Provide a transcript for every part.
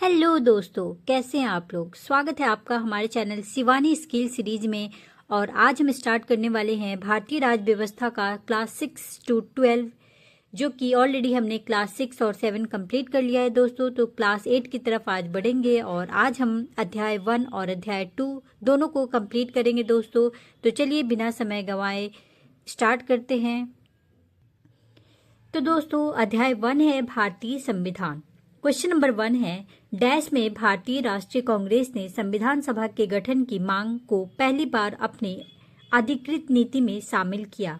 Hello दोस्तों, कैसे हैं आप लोग। स्वागत है आपका हमारे चैनल शिवानी स्किल सीरीज में। और आज हम स्टार्ट करने वाले हैं भारतीय राज्य व्यवस्था का क्लास 6 to 12, जो कि ऑलरेडी हमने क्लास 6 और 7 कंप्लीट कर लिया है दोस्तों। तो क्लास 8 की तरफ आज बढ़ेंगे और आज हम अध्याय 1 और अध्याय 2 दोनों को कंप्लीट करेंगे दोस्तों। तो चलिए बिना समय गंवाए स्टार्ट करते हैं। तो दोस्तों अध्याय 1 है भारतीय संविधान। क्वेश्चन नंबर 1 है, डैश में भारतीय राष्ट्रीय कांग्रेस ने संविधान सभा के गठन की मांग को पहली बार अपने अधिकृत नीति में शामिल किया।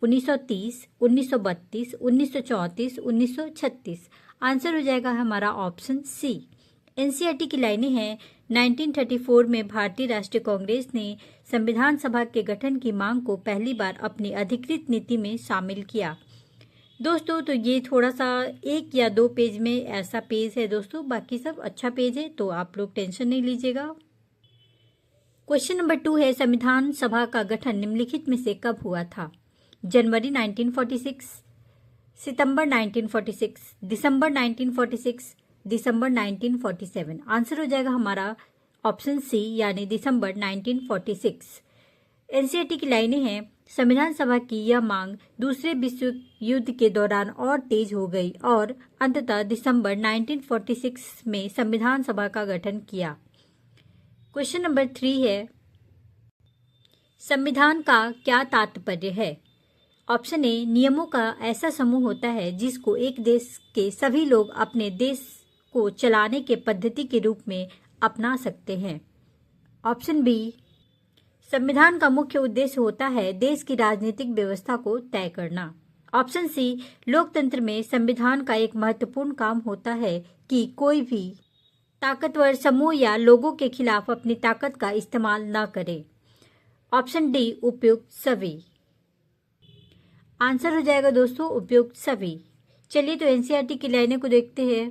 1930, 1932, 1934, 1936। आंसर हो जाएगा हमारा ऑप्शन सी। एनसीईआरटी की लाइनें हैं, 1934 में भारतीय राष्ट्रीय कांग्रेस ने संविधान सभा के गठन की मांग को पहली बार अपनी अधिकृत नीति में शामिल किया। दोस्तों तो ये थोड़ा सा 1 या 2 पेज में ऐसा पेज है दोस्तों, बाकी सब अच्छा पेज है, तो आप लोग टेंशन नहीं लीजिएगा। क्वेश्चन नंबर 2 है, संविधान सभा का गठन निम्नलिखित में से कब हुआ था। जनवरी 1946, सितंबर 1946, दिसंबर 1946, दिसंबर 1947। आंसर हो जाएगा हमारा ऑप्शन सी यानी दिसंबर 1946। एनसीईआरटी की लाइनें हैं, संविधान सभा की यह मांग दूसरे विश्व युद्ध के दौरान और तेज हो गई और अंततः दिसंबर 1946 में संविधान सभा का गठन किया। क्वेश्चन नंबर 3 है, संविधान का क्या तात्पर्य है। ऑप्शन ए, नियमों का ऐसा समूह होता है जिसको एक देश के सभी लोग अपने देश को चलाने के पद्धति के रूप में अपना सकते हैं। ऑप्शन बी, संविधान का मुख्य उद्देश्य होता है देश की राजनीतिक व्यवस्था को तय करना। ऑप्शन सी, लोकतंत्र में संविधान का एक महत्वपूर्ण काम होता है कि कोई भी ताकतवर समूह या लोगों के खिलाफ अपनी ताकत का इस्तेमाल न करे। ऑप्शन डी, उपयुक्त सभी। आंसर हो जाएगा दोस्तों उपयुक्त सभी। चलिए तो एनसीईआरटी की लाइनों को देखते हैं।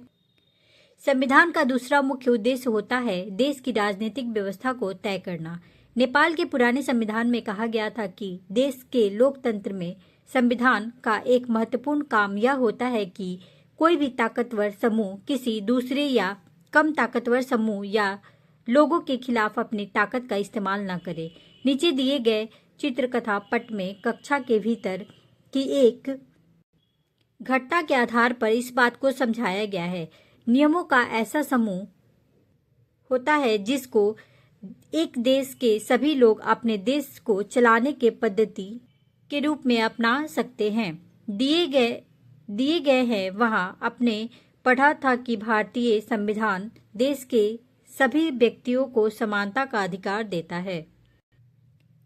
संविधान का दूसरा मुख्य उद्देश्य होता है देश की राजनीतिक व्यवस्था को तय करना। नेपाल के पुराने संविधान में कहा गया था कि देश के लोकतंत्र में संविधान का एक महत्वपूर्ण काम यह होता है कि कोई भी ताकतवर समूह किसी दूसरे या कम ताकतवर समूह या लोगों के खिलाफ अपनी ताकत का इस्तेमाल न करे। नीचे दिए गए चित्रकथा पट में कक्षा के भीतर की एक घटना के आधार पर इस बात को समझाया गया है। नियमों का ऐसा समूह होता है जिसको एक देश के सभी लोग अपने देश को चलाने के पद्धति के रूप में अपना सकते हैं। दिए गए हैं वहां आपने पढ़ा था कि भारतीय संविधान देश के सभी व्यक्तियों को समानता का अधिकार देता है।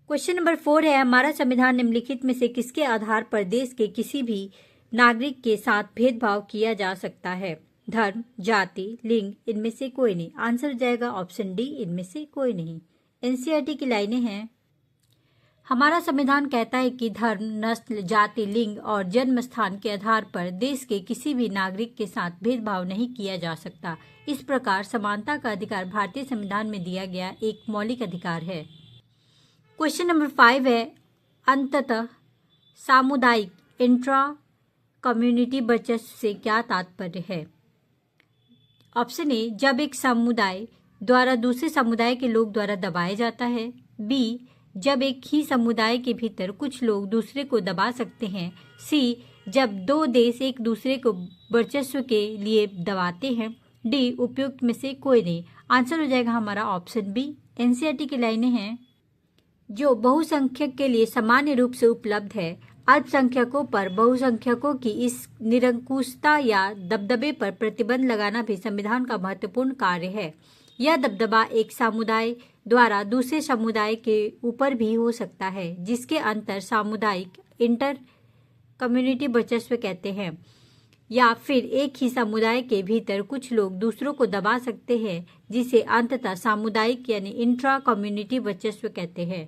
क्वेश्चन नंबर 4 है, हमारा संविधान निम्नलिखित में से किसके आधार पर देश के किसी भी नागरिक के साथ भेदभाव किया जा सकता है। धर्म, जाति, लिंग, इनमें से कोई नहीं। आंसर हो जाएगा ऑप्शन डी, इनमें से कोई नहीं। एनसीईआरटी की लाइनें हैं, हमारा संविधान कहता है कि धर्म, नस्ल, जाति, लिंग और जन्म स्थान के आधार पर देश के किसी भी नागरिक के साथ भेदभाव नहीं किया जा सकता। इस प्रकार समानता का अधिकार भारतीय संविधान में दिया गया एक मौलिक अधिकार है। क्वेश्चन नंबर 5 है, अंततः सामुदायिक इंट्रा कम्युनिटी वर्चस्व से क्या तात्पर्य है। ऑप्शन ए, जब एक समुदाय द्वारा दूसरे समुदाय के लोग द्वारा दबाया जाता है। बी, जब एक ही समुदाय के भीतर कुछ लोग दूसरे को दबा सकते हैं। सी, जब 2 देश एक दूसरे को वर्चस्व के लिए दबाते हैं। डी, उपयुक्त में से कोई नहीं। आंसर हो जाएगा हमारा ऑप्शन बी। एनसीईआरटी की लाइनें हैं, जो बहुसंख्यक के लिए सामान्य रूप से उपलब्ध है, अल्पसंख्यकों पर बहुसंख्यकों की इस निरंकुशता या दबदबे पर प्रतिबंध लगाना भी संविधान का महत्वपूर्ण कार्य है। यह दबदबा एक समुदाय द्वारा दूसरे समुदाय के ऊपर भी हो सकता है, जिसके अंतर सामुदायिक इंटर कम्युनिटी वर्चस्व कहते हैं। या फिर एक ही समुदाय के भीतर कुछ लोग दूसरों को दबा सकते हैं, जिसे अंततः सामुदायिक यानी इंट्रा कम्युनिटी वर्चस्व कहते हैं।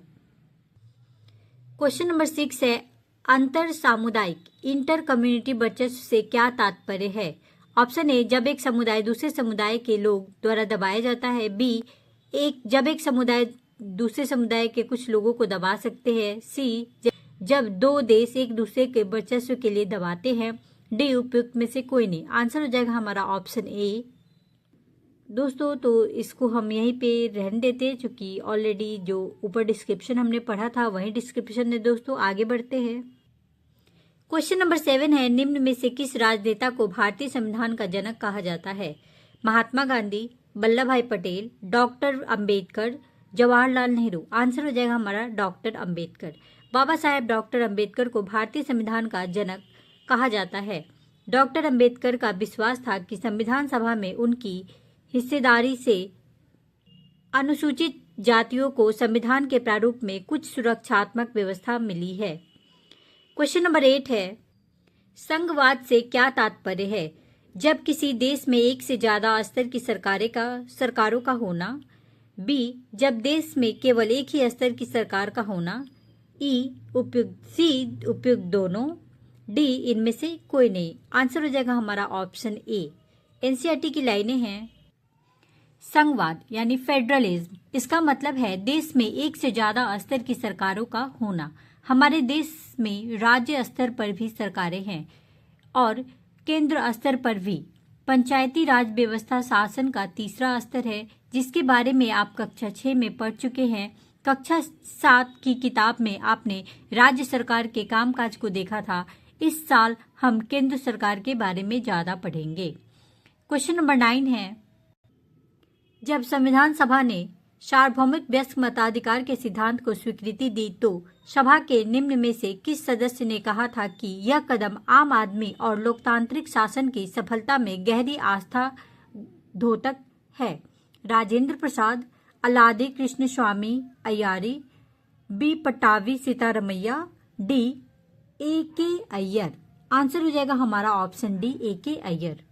क्वेश्चन नंबर 6 है, अंतर सामुदायिक इंटर कम्युनिटी वर्चस्व से क्या तात्पर्य है। ऑप्शन ए, जब एक समुदाय दूसरे समुदाय के लोग द्वारा दबाया जाता है। बी, जब एक समुदाय दूसरे समुदाय के कुछ लोगों को दबा सकते हैं। सी, जब 2 देश एक दूसरे के वर्चस्व के लिए दबाते हैं। डी, उपयुक्त में से कोई नहीं। आंसर हो जाएगा हमारा ऑप्शन ए। दोस्तों तो इसको हम यहीं पे रहने देते हैं, क्योंकि ऑलरेडी जो ऊपर डिस्क्रिप्शन हमने पढ़ा था वही डिस्क्रिप्शन है। दोस्तों आगे बढ़ते हैं। क्वेश्चन नंबर 7 है, निम्न में से किस राजनेता को भारतीय संविधान का जनक कहा जाता है? महात्मा गांधी, वल्लभ भाई पटेल, डॉक्टर अंबेडकर, जवाहरलाल नेहरू। आंसर हो जाएगा हमारा डॉक्टर अंबेडकर। बाबा साहेब डॉक्टर अंबेडकर को भारतीय संविधान का जनक कहा जाता है। डॉक्टर अंबेडकर का विश्वास था कि संविधान सभा में उनकी हिस्सेदारी से अनुसूचित जातियों को संविधान के प्रारूप में कुछ सुरक्षात्मक व्यवस्था मिली है। क्वेश्चन नंबर 8 है, संघवाद से क्या तात्पर्य है? जब किसी देश में एक से ज्यादा स्तर की सरकारों का होना। बी, जब देश में केवल एक ही स्तर की सरकार का होना। सी, उपयुक्त दोनों। डी, इनमें से कोई नहीं। आंसर हो जाएगा हमारा ऑप्शन ए। एनसीईआरटी की लाइनें हैं, संघवाद यानी फेडरलिज्म, इसका मतलब है देश में एक से ज्यादा स्तर की सरकारों का होना। हमारे देश में राज्य स्तर पर भी सरकारें हैं और केंद्र स्तर पर भी। पंचायती राज व्यवस्था शासन का तीसरा स्तर है, जिसके बारे में आप कक्षा 6 में पढ़ चुके हैं। कक्षा 7 की किताब में आपने राज्य सरकार के कामकाज को देखा था। इस साल हम केंद्र सरकार के बारे में ज्यादा पढ़ेंगे। क्वेश्चन नंबर 9 है, जब संविधान सभा ने सार्वभौमिक व्यस्क मताधिकार के सिद्धांत को स्वीकृति दी तो सभा के निम्न में से किस सदस्य ने कहा था कि यह कदम आम आदमी और लोकतांत्रिक शासन की सफलता में गहरी आस्था द्योतक है? राजेंद्र प्रसाद, अलादी कृष्ण स्वामी अय्यारी, बी, पट्टाभी सीतारमैया, डी, ए के अय्यर। आंसर हो जाएगा हमारा ऑप्शन डी, ए के अय्यर।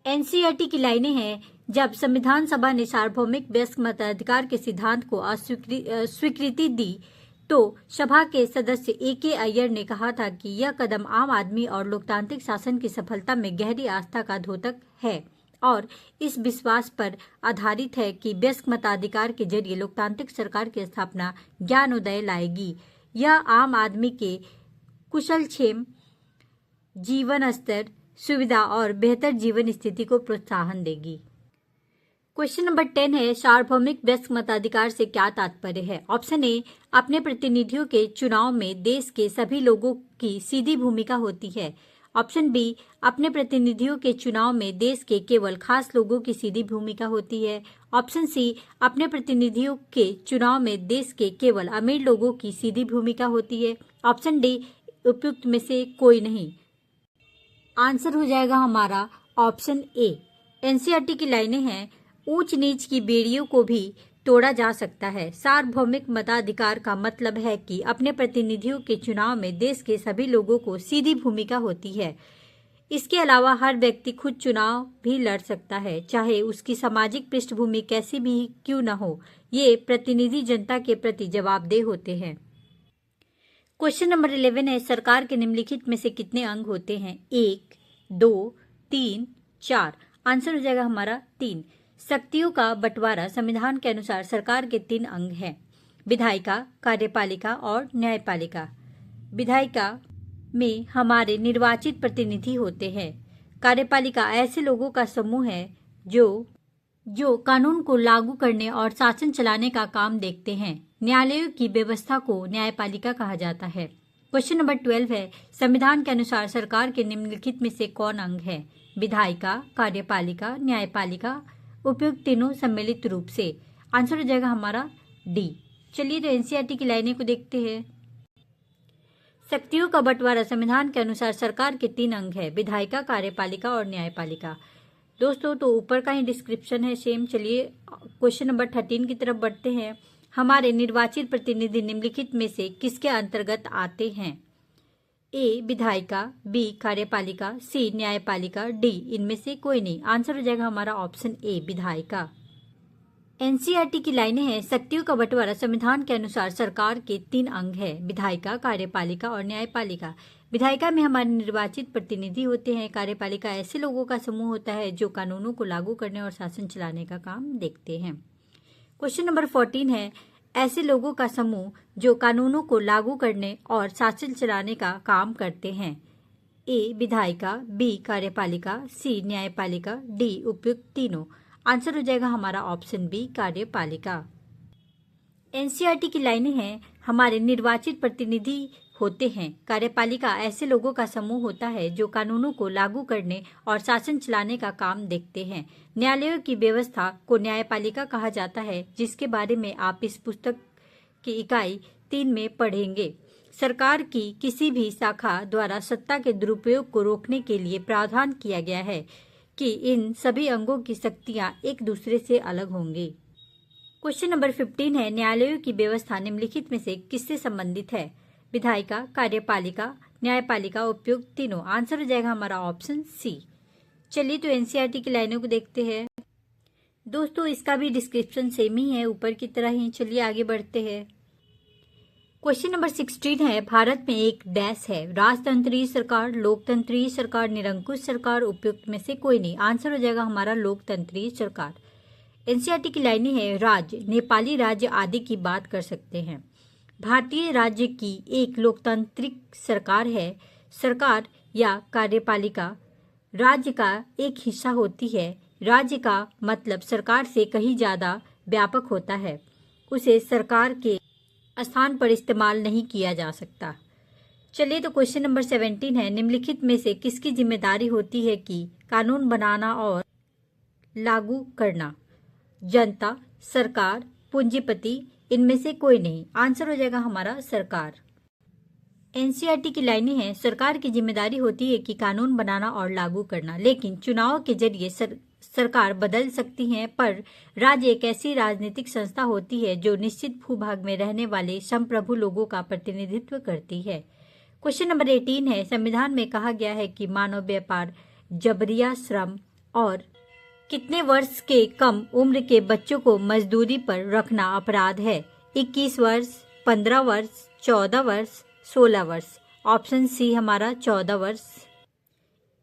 एनसीईआरटी की लाइनें हैं, जब संविधान सभा ने सार्वभौमिक व्यस्क मताधिकार के सिद्धांत को स्वीकृति दी तो सभा के सदस्य ए के अय्यर ने कहा था कि यह कदम आम आदमी और लोकतांत्रिक शासन की सफलता में गहरी आस्था का द्योतक है और इस विश्वास पर आधारित है कि व्यस्क मताधिकार के जरिए लोकतांत्रिक सरकार की स्थापना ज्ञानोदय लाएगी। यह आम आदमी के कुशलक्षेम, जीवन स्तर, सुविधा और बेहतर जीवन स्थिति को प्रोत्साहन देगी। क्वेश्चन नंबर 10 है, सार्वभौमिक व्यस्क मताधिकार से क्या तात्पर्य है? ऑप्शन ए, अपने प्रतिनिधियों के चुनाव में देश के सभी लोगों की सीधी भूमिका होती है। ऑप्शन बी, अपने प्रतिनिधियों के चुनाव में देश के केवल खास लोगों की सीधी भूमिका होती है। ऑप्शन सी, अपने प्रतिनिधियों के चुनाव में देश के केवल अमीर लोगों की सीधी भूमिका होती है। ऑप्शन डी, उपयुक्त में से कोई नहीं। आंसर हो जाएगा हमारा ऑप्शन ए। एनसीईआरटी की लाइनें हैं, ऊंच नीच की बेड़ियों को भी तोड़ा जा सकता है। सार्वभौमिक मताधिकार का मतलब है कि अपने प्रतिनिधियों के चुनाव में देश के सभी लोगों को सीधी भूमिका होती है। इसके अलावा हर व्यक्ति खुद चुनाव भी लड़ सकता है, चाहे उसकी सामाजिक पृष्ठभूमि कैसी भी क्यों न हो। ये प्रतिनिधि जनता के प्रति जवाबदेह होते हैं। क्वेश्चन नंबर 11 है, सरकार के निम्नलिखित में से कितने अंग होते हैं? 1, 2, 3, 4। आंसर हो जाएगा हमारा 3। शक्तियों का बंटवारा संविधान के अनुसार सरकार के 3 अंग हैं, विधायिका, कार्यपालिका और न्यायपालिका। विधायिका में हमारे निर्वाचित प्रतिनिधि होते हैं। कार्यपालिका ऐसे लोगों का समूह है जो कानून को लागू करने और शासन चलाने का काम देखते हैं। न्यायालयों की व्यवस्था को न्यायपालिका कहा जाता है। क्वेश्चन नंबर 12 है, संविधान के अनुसार सरकार के निम्नलिखित में से कौन अंग है? विधायिका, कार्यपालिका, न्यायपालिका, उपयुक्त तीनों सम्मिलित रूप से। आंसर हो जाएगा हमारा डी। चलिए तो एनसीईआरटी की लाइनें को देखते हैं। शक्तियों का बंटवारा संविधान के अनुसार सरकार के 3 अंग है, विधायिका, कार्यपालिका और न्यायपालिका। दोस्तों तो ऊपर का ही डिस्क्रिप्शन है सेम। चलिए क्वेश्चन नंबर 13 की तरफ बढ़ते हैं। हमारे निर्वाचित प्रतिनिधि निम्नलिखित में से किसके अंतर्गत आते हैं? ए, विधायिका, बी, कार्यपालिका, सी, न्यायपालिका, डी, इनमें से कोई नहीं। आंसर हो जाएगा हमारा ऑप्शन ए, विधायिका। एनसीईआरटी की लाइनें हैं, शक्तियों का बंटवारा संविधान के अनुसार सरकार के 3 अंग है, विधायिका, कार्यपालिका और न्यायपालिका। विधायिका में हमारे निर्वाचित प्रतिनिधि होते हैं। कार्यपालिका ऐसे लोगों का समूह होता है जो कानूनों को लागू करने और शासन चलाने का काम देखते हैं। क्वेश्चन नंबर 14 है, ऐसे लोगों का समूह जो कानूनों को लागू करने और शासन चलाने का काम करते हैं। ए विधायिका, बी कार्यपालिका, सी न्यायपालिका, डी उपयुक्त तीनों। आंसर हो जाएगा हमारा ऑप्शन बी कार्यपालिका। एनसीईआरटी की लाइनें हैं, हमारे निर्वाचित प्रतिनिधि होते हैं। कार्यपालिका ऐसे लोगों का समूह होता है जो कानूनों को लागू करने और शासन चलाने का काम देखते हैं। न्यायालयों की व्यवस्था को न्यायपालिका कहा जाता है, जिसके बारे में आप इस पुस्तक की इकाई 3 में पढ़ेंगे। सरकार की किसी भी शाखा द्वारा सत्ता के दुरुपयोग को रोकने के लिए प्रावधान किया गया है कि इन सभी अंगों की शक्तियां एक दूसरे से अलग होंगी। क्वेश्चन नंबर 15 है, न्यायालयों की व्यवस्था निम्नलिखित में से किससे संबंधित है? विधायिका, कार्यपालिका, न्यायपालिका, उपयुक्त तीनों। आंसर हो जाएगा हमारा ऑप्शन सी। चलिए तो एनसीईआरटी की लाइनों को देखते हैं। दोस्तों इसका भी डिस्क्रिप्शन सेम ही है ऊपर की तरह ही। चलिए आगे बढ़ते हैं। क्वेश्चन नंबर 16 है, भारत में एक डैश है, राजतंत्रीय सरकार, लोकतंत्रीय सरकार, निरंकुश सरकार, उपयुक्त में से कोई नहीं। आंसर हो जाएगा हमारा लोकतंत्रीय सरकार। एनसीईआरटी की लाइनें है, राज्य, नेपाली राज्य आदि की बात कर सकते हैं। भारतीय राज्य की एक लोकतांत्रिक सरकार है। सरकार या कार्यपालिका राज्य का एक हिस्सा होती है। राज्य का मतलब सरकार से कहीं ज़्यादा व्यापक होता है। उसे सरकार के स्थान पर इस्तेमाल नहीं किया जा सकता। चलिए तो क्वेश्चन नंबर 17 है, निम्नलिखित में से किसकी जिम्मेदारी होती है कि कानून बनाना और लागू करना? जनता, सरकार, पूंजीपति, इनमें से कोई नहीं। आंसर हो जाएगा हमारा सरकार। एनसीईआरटी की लाइनें हैं, सरकार की जिम्मेदारी होती है कि कानून बनाना और लागू करना, लेकिन चुनाव के जरिए सरकार बदल सकती है। पर राज्य एक ऐसी राजनीतिक संस्था होती है जो निश्चित भूभाग में रहने वाले संप्रभु लोगों का प्रतिनिधित्व करती है। क्वेश्चन नंबर 18 है, संविधान में कहा गया है कि मानव व्यापार, जबरिया श्रम और कितने वर्ष के कम उम्र के बच्चों को मजदूरी पर रखना अपराध है? 21 वर्ष, 15 वर्ष, 14 वर्ष, 16 वर्ष। ऑप्शन सी हमारा 14 वर्ष।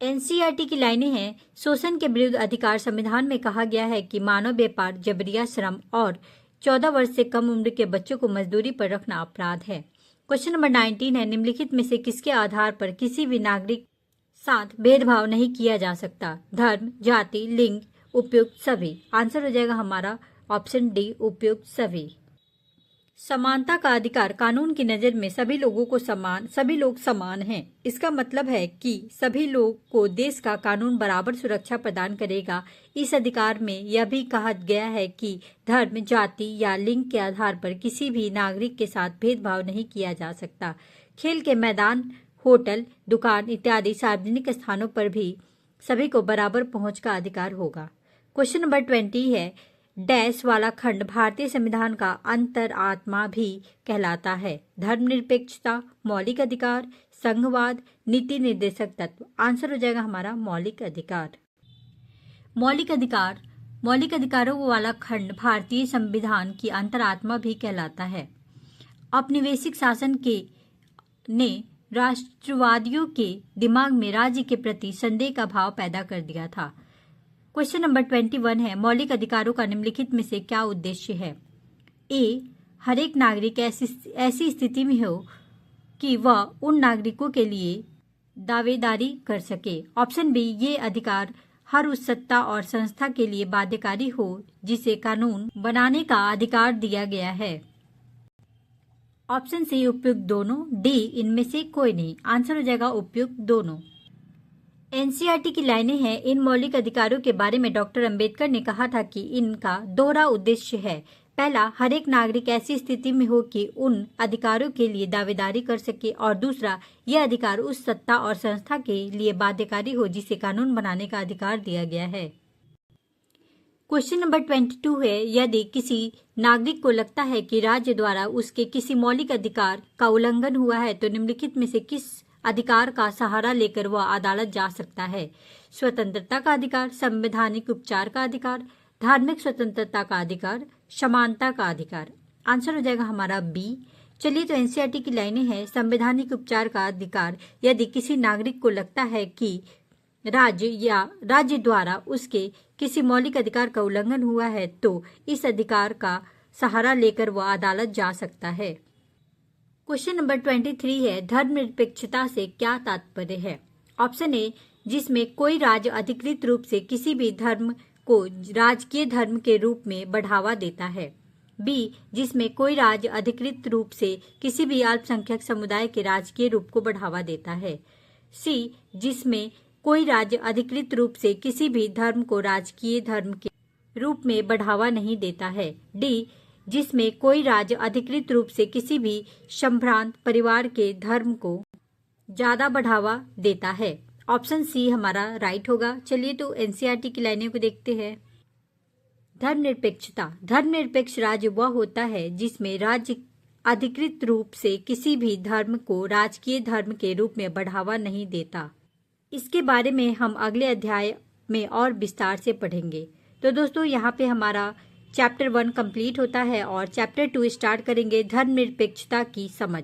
एनसीईआरटी की लाइनें हैं, शोषण के विरुद्ध अधिकार संविधान में कहा गया है कि मानव व्यापार, जबरिया श्रम और 14 वर्ष से कम उम्र के बच्चों को मजदूरी पर रखना अपराध है। क्वेश्चन नंबर 19 है, निम्नलिखित में से किसके आधार पर किसी भी नागरिक साथ भेदभाव नहीं किया जा सकता? धर्म, जाति, लिंग, उपयुक्त सभी। आंसर हो जाएगा हमारा ऑप्शन डी उपयुक्त सभी। समानता का अधिकार, कानून की नज़र में सभी लोग समान हैं। इसका मतलब है कि सभी लोग को देश का कानून बराबर सुरक्षा प्रदान करेगा। इस अधिकार में यह भी कहा गया है कि धर्म, जाति या लिंग के आधार पर किसी भी नागरिक के साथ भेदभाव नहीं किया जा सकता। खेल के मैदान, होटल, दुकान इत्यादि सार्वजनिक स्थानों पर भी सभी को बराबर पहुंच का अधिकार होगा। क्वेश्चन नंबर 20 है, डैश वाला खंड भारतीय संविधान का अंतरात्मा भी कहलाता है? धर्मनिरपेक्षता, मौलिक अधिकार, संघवाद, नीति निर्देशक तत्व। आंसर हो जाएगा हमारा मौलिक अधिकार। मौलिक अधिकारों वाला खंड भारतीय संविधान की अंतरात्मा भी कहलाता है। औपनिवेशिक शासन ने राष्ट्रवादियों के दिमाग में राज्य के प्रति संदेह का भाव पैदा कर दिया था। क्वेश्चन नंबर 21 है, मौलिक अधिकारों का निम्नलिखित में से क्या उद्देश्य है? ए, हर एक नागरिक ऐसी स्थिति में हो कि वह उन नागरिकों के लिए दावेदारी कर सके। ऑप्शन बी, ये अधिकार हर उस सत्ता और संस्था के लिए बाध्यकारी हो जिसे कानून बनाने का अधिकार दिया गया है। ऑप्शन सी उपयुक्त दोनों, डी इनमें से कोई नहीं। आंसर हो जाएगा उपयुक्त दोनों। एनसीईआरटी की लाइनें हैं, इन मौलिक अधिकारों के बारे में डॉक्टर अंबेडकर ने कहा था कि इनका दोहरा उद्देश्य है। पहला, हर एक नागरिक ऐसी स्थिति में हो कि उन अधिकारों के लिए दावेदारी कर सके, और दूसरा, यह अधिकार उस सत्ता और संस्था के लिए बाध्यकारी हो जिसे कानून बनाने का अधिकार दिया गया है। क्वेश्चन नंबर 22 है, यदि किसी नागरिक को लगता है कि राज्य द्वारा उसके किसी मौलिक अधिकार का उल्लंघन हुआ है तो निम्नलिखित में से किस अधिकार का सहारा लेकर वह अदालत जा सकता है? स्वतंत्रता का अधिकार, संवैधानिक उपचार का अधिकार, धार्मिक स्वतंत्रता का अधिकार, समानता का अधिकार। आंसर हो जाएगा हमारा बी। चलिए तो एनसीईआरटी की लाइनें हैं, संवैधानिक उपचार का अधिकार, यदि किसी नागरिक को लगता है कि राज्य द्वारा उसके किसी मौलिक अधिकार का उल्लंघन हुआ है तो इस अधिकार का सहारा लेकर वह अदालत जा सकता है। क्वेश्चन नंबर 23 है, धर्मनिरपेक्षता से क्या तात्पर्य है? ऑप्शन ए, जिसमें कोई राज्य अधिकृत रूप से किसी भी धर्म को राजकीय धर्म के रूप में बढ़ावा देता है। बी, जिसमें कोई राज्य अधिकृत रूप से किसी भी अल्पसंख्यक समुदाय के राजकीय रूप को बढ़ावा देता है। सी, जिसमें कोई राज्य अधिकृत रूप से किसी भी धर्म को राजकीय धर्म के रूप में बढ़ावा नहीं देता है। डी, जिसमें कोई राज्य अधिकृत रूप से किसी भी संभ्रांत परिवार के धर्म को ज्यादा बढ़ावा देता है। ऑप्शन सी हमारा राइट होगा। चलिए तो एनसीईआरटी की लाइनों को देखते हैं। धर्मनिरपेक्षता। धर्मनिरपेक्ष राज्य वह होता है जिसमें राज्य अधिकृत रूप से किसी भी धर्म को राजकीय धर्म के रूप में बढ़ावा नहीं देता। इसके बारे में हम अगले अध्याय में और विस्तार से पढ़ेंगे। तो दोस्तों यहाँ पे हमारा चैप्टर 1 कंप्लीट होता है और चैप्टर 2 स्टार्ट करेंगे, धर्मनिरपेक्षता की समझ।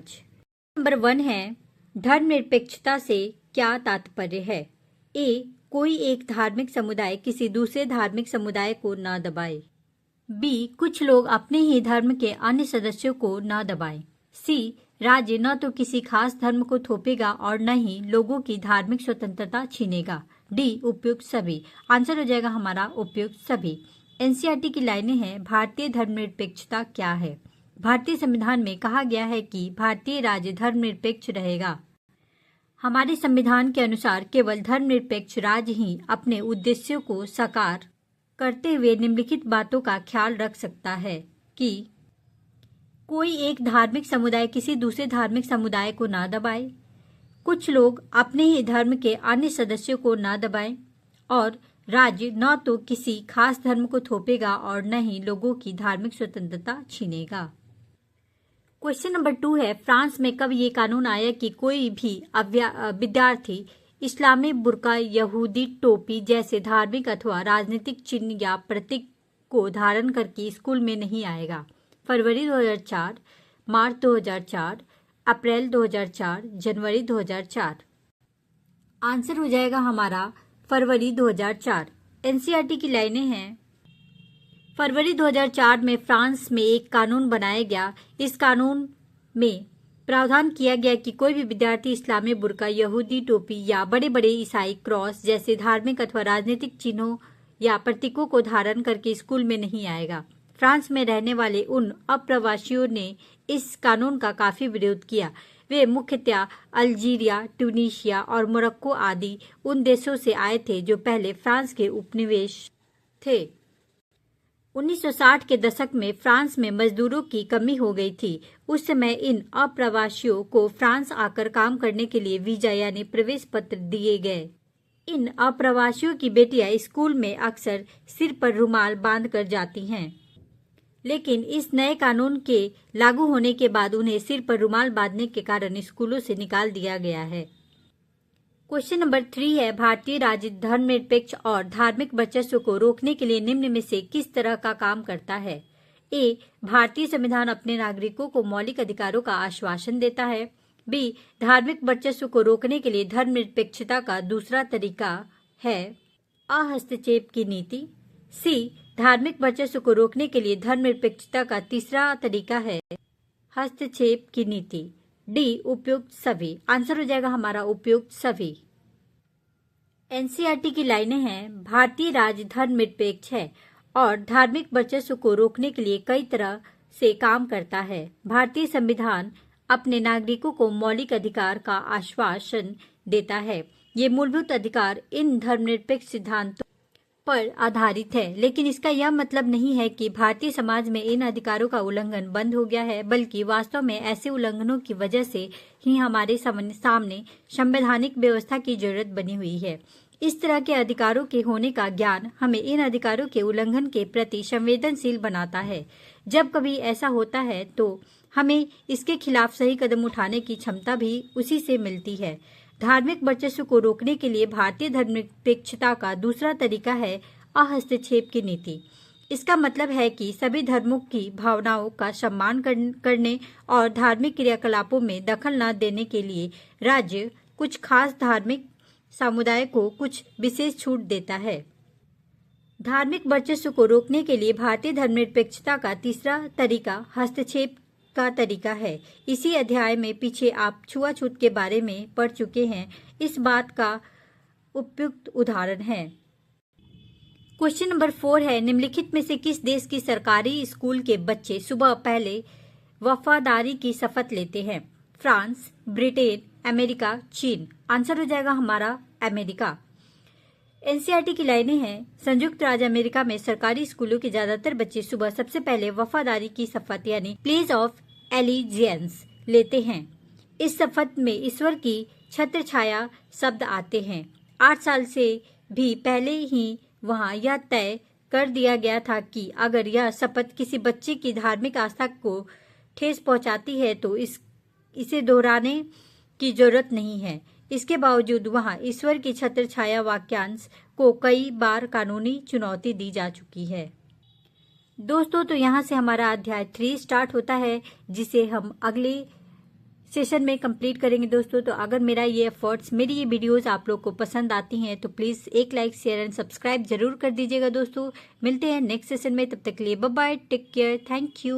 नंबर 1 है, धर्मनिरपेक्षता से क्या तात्पर्य है। ए, कोई एक धार्मिक समुदाय किसी दूसरे धार्मिक समुदाय को न दबाए। बी, कुछ लोग अपने ही धर्म के अन्य सदस्यों को न दबाएं। सी, राज्य न तो किसी खास धर्म को थोपेगा और न ही लोगों की धार्मिक स्वतंत्रता छीनेगा। डी, उपयुक्त सभी। आंसर हो जाएगा हमारा उपयुक्त सभी। एनसीईआरटी की लाइनें हैं, भारतीय धर्मनिरपेक्षता क्या है। भारतीय संविधान में कहा गया है कि भारतीय राज्य धर्मनिरपेक्ष रहेगा। हमारे संविधान के अनुसार केवल धर्मनिरपेक्ष राज्य ही अपने उद्देश्यों को साकार करते हुए निम्नलिखित बातों का ख्याल रख सकता है कि कोई एक धार्मिक समुदाय किसी दूसरे धार्मिक समुदाय को न दबाए, कुछ लोग अपने ही धर्म के अन्य सदस्यों को न दबाएं और राज्य न तो किसी खास धर्म को थोपेगा और न ही लोगों की धार्मिक स्वतंत्रता छीनेगा। क्वेश्चन नंबर 2 है, फ्रांस में कब ये कानून आया कि कोई भी विद्यार्थी इस्लामी बुर्का, यहूदी टोपी जैसे धार्मिक अथवा राजनीतिक चिन्ह या प्रतीक को धारण करके स्कूल में नहीं आएगा। फरवरी 2004, मार्च 2004, अप्रैल 2004, जनवरी 2004। आंसर हो जाएगा हमारा फरवरी 2004। एनसीईआरटी की लाइनें हैं, फरवरी 2004 में फ्रांस में एक कानून बनाया गया। इस कानून में प्रावधान किया गया कि कोई भी विद्यार्थी इस्लामी बुर्का, यहूदी टोपी या बड़े बड़े ईसाई क्रॉस जैसे धार्मिक अथवा राजनीतिक चिन्हों या प्रतीकों को धारण करके स्कूल में नहीं आएगा। फ्रांस में रहने वाले उन अप्रवासियों ने इस कानून का काफी विरोध किया। वे मुख्यतः अल्जीरिया, ट्यूनीशिया और मोरक्को आदि उन देशों से आए थे जो पहले फ्रांस के उपनिवेश थे। 1960 के दशक में फ्रांस में मजदूरों की कमी हो गई थी। उस समय इन अप्रवासियों को फ्रांस आकर काम करने के लिए वीजा यानी प्रवेश पत्र दिए गए। इन अप्रवासियों की बेटियां स्कूल में अक्सर सिर पर रुमाल बांधकर जाती हैं, लेकिन इस नए कानून के लागू होने के बाद उन्हें सिर पर रुमाल बांधने के कारण स्कूलों से निकाल दिया गया है। क्वेश्चन नंबर 3 है, भारतीय राज्य धर्मनिरपेक्ष और धार्मिक वर्चस्व को रोकने के लिए निम्न में से किस तरह का काम करता है। ए, भारतीय संविधान अपने नागरिकों को मौलिक अधिकारों का आश्वासन देता है। बी, धार्मिक वर्चस्व को रोकने के लिए धर्मनिरपेक्षता का दूसरा तरीका है अहस्तक्षेप की नीति। सी, धार्मिक वर्चस्व को रोकने के लिए धर्मनिरपेक्षता का तीसरा तरीका है हस्तक्षेप की नीति। डी, उपयुक्त सभी। आंसर हो जाएगा हमारा उपयुक्त सभी। एनसीईआरटी की लाइनें हैं, भारतीय राज्य धर्मनिरपेक्ष है और धार्मिक वर्चस्व को रोकने के लिए कई तरह से काम करता है। भारतीय संविधान अपने नागरिकों को मौलिक अधिकार का आश्वासन देता है। ये मूलभूत अधिकार इन धर्मनिरपेक्ष सिद्धांतों पर आधारित है, लेकिन इसका यह मतलब नहीं है कि भारतीय समाज में इन अधिकारों का उल्लंघन बंद हो गया है, बल्कि वास्तव में ऐसे उल्लंघनों की वजह से ही हमारे सामने संवैधानिक व्यवस्था की जरूरत बनी हुई है। इस तरह के अधिकारों के होने का ज्ञान हमें इन अधिकारों के उल्लंघन के प्रति संवेदनशील बनाता है। जब कभी ऐसा होता है तो हमें इसके खिलाफ सही कदम उठाने की क्षमता भी उसी से मिलती है। धार्मिक वर्चस्व को रोकने के लिए भारतीय धर्मनिरपेक्षता का दूसरा तरीका है अहस्तक्षेप की नीति। इसका मतलब है कि सभी धर्मों की भावनाओं का सम्मान करने और धार्मिक क्रियाकलापों में दखल न देने के लिए राज्य कुछ खास धार्मिक समुदाय को कुछ विशेष छूट देता है। धार्मिक वर्चस्व को रोकने के लिए भारतीय धर्मनिरपेक्षता का तीसरा तरीका हस्तक्षेप का तरीका है। इसी अध्याय में पीछे आप छुआछूत के बारे में पढ़ चुके हैं, इस बात का उपयुक्त उदाहरण है। क्वेश्चन नंबर 4 है, निम्नलिखित में से किस देश की सरकारी स्कूल के बच्चे सुबह पहले वफादारी की शपथ लेते हैं? फ्रांस, ब्रिटेन, अमेरिका, चीन। आंसर हो जाएगा हमारा अमेरिका। एनसीईआरटी की लाइनें हैं, संयुक्त राज्य अमेरिका में सरकारी स्कूलों के ज्यादातर बच्चे सुबह सबसे पहले वफादारी की शपथ यानी प्लेज ऑफ एलिजियंस लेते हैं। इस शपथ में ईश्वर की छत्र छाया शब्द आते हैं। 8 साल से भी पहले ही वहां यह तय कर दिया गया था कि अगर यह शपथ किसी बच्चे की धार्मिक आस्था को ठेस पहुंचाती है तो इसे दोहराने की जरूरत नहीं है। इसके बावजूद वहां ईश्वर की छत्र छाया वाक्यांश को कई बार कानूनी चुनौती दी जा चुकी है। दोस्तों, तो यहाँ से हमारा अध्याय 3 स्टार्ट होता है, जिसे हम अगले सेशन में कंप्लीट करेंगे। दोस्तों, तो अगर मेरा ये एफर्ट्स, मेरी ये वीडियोस आप लोग को पसंद आती हैं तो प्लीज़ एक लाइक, शेयर एंड सब्सक्राइब जरूर कर दीजिएगा। दोस्तों, मिलते हैं नेक्स्ट सेशन में, तब तक के लिए bye bye, take care, thank you.